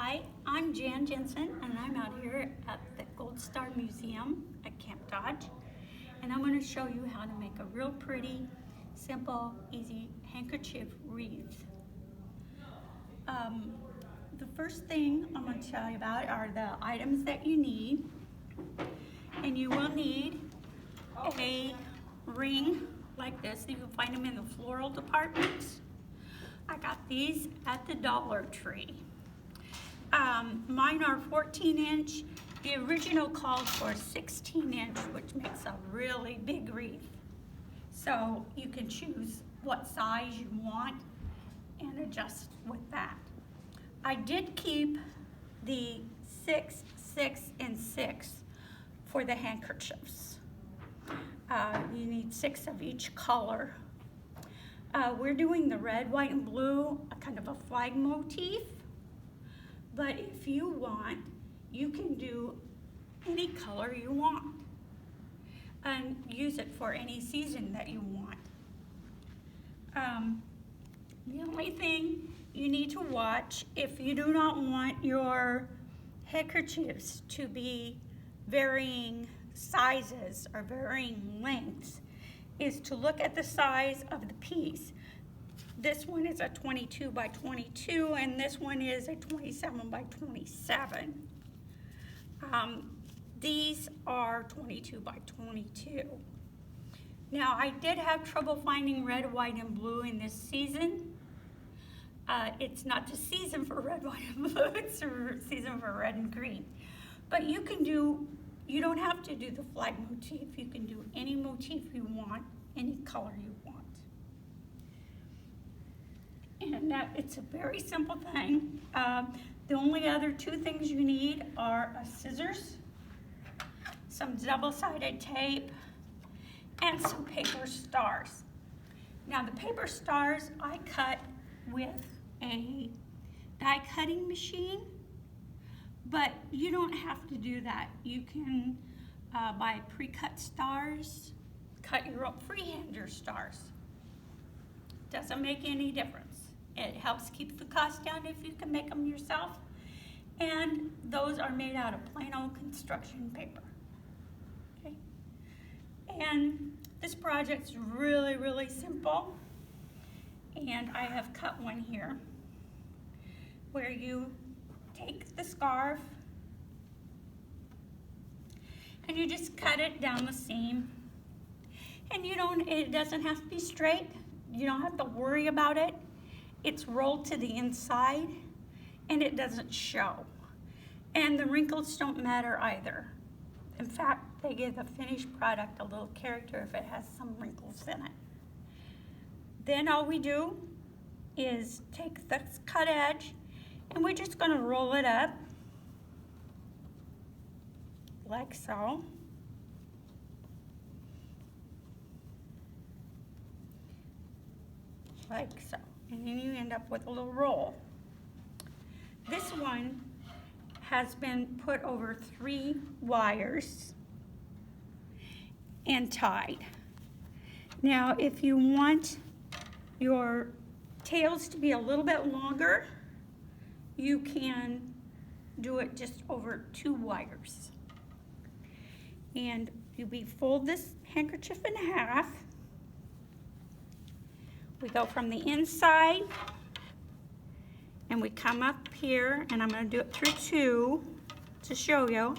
Hi, I'm Jan Jensen, and I'm out here at the Gold Star Museum at Camp Dodge, and I'm going to show you how to make a real pretty, simple, easy handkerchief wreath. The first thing I'm going to tell you about are the items that you need, and you will need a ring like this. You can find them in the floral departments. I got these at the Dollar Tree. Mine are 14-inch. The original called for 16-inch, which makes a really big wreath. So you can choose what size you want and adjust with that. I did keep the 6, 6, and 6 for the handkerchiefs. You need 6 of each color. We're doing the red, white, and blue, a kind of a flag motif. But if you want, you can do any color you want and use it for any season that you want. The only thing you need to watch, if you do not want your handkerchiefs to be varying sizes or varying lengths, is to look at the size of the piece. This one is a 22 by 22, and this one is a 27 by 27. These are 22 by 22. Now, I did have trouble finding red, white, and blue in this season. It's not the season for red, white, and blue, it's the season for red and green. But you don't have to do the flag motif. You can do any motif you want, any color you want. And it's a very simple thing. The only other 2 things you need are scissors, some double-sided tape, and some paper stars. Now the paper stars I cut with a die cutting machine, but you don't have to do that. You can buy pre-cut stars, cut your own, freehand your stars. Doesn't make any difference. It helps keep the cost down if you can make them yourself. And those are made out of plain old construction paper. Okay? And this project's really, really simple. And I have cut one here where you take the scarf and you just cut it down the seam. And it doesn't have to be straight. You don't have to worry about it. It's rolled to the inside and it doesn't show. And the wrinkles don't matter either. In fact, they give the finished product a little character if it has some wrinkles in it. Then all we do is take the cut edge and we're just going to roll it up like so. Like so. And then you end up with a little roll. This one has been put over 3 wires and tied. Now, if you want your tails to be a little bit longer, you can do it just over 2 wires. And we fold this handkerchief in half. We go from the inside and we come up here, and I'm going to do it through 2 to show you.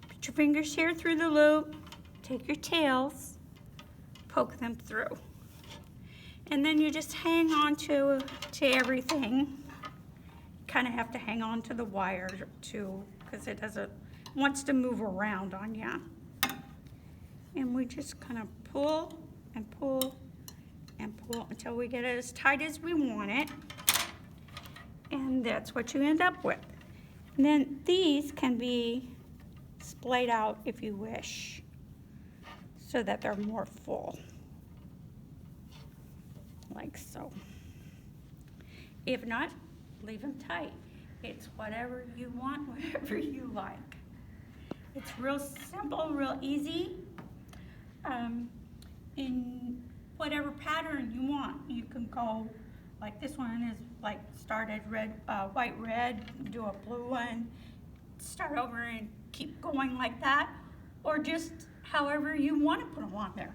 Put your fingers here through the loop, take your tails, poke them through. And then you just hang on to everything. Kind of have to hang on to the wire too, because it wants to move around on you. And we just kind of pull and pull and pull until we get it as tight as we want it. And that's what you end up with. And then these can be splayed out if you wish, so that they're more full. Like so. If not, leave them tight. It's whatever you want, whatever you like. It's real simple, real easy. In whatever pattern you want. You can go like this one is like started red, white, red, do a blue one, start over and keep going like that, or just however you want to put them on there.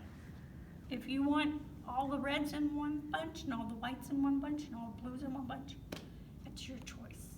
If you want all the reds in one bunch and all the whites in one bunch and all the blues in one bunch, it's your choice.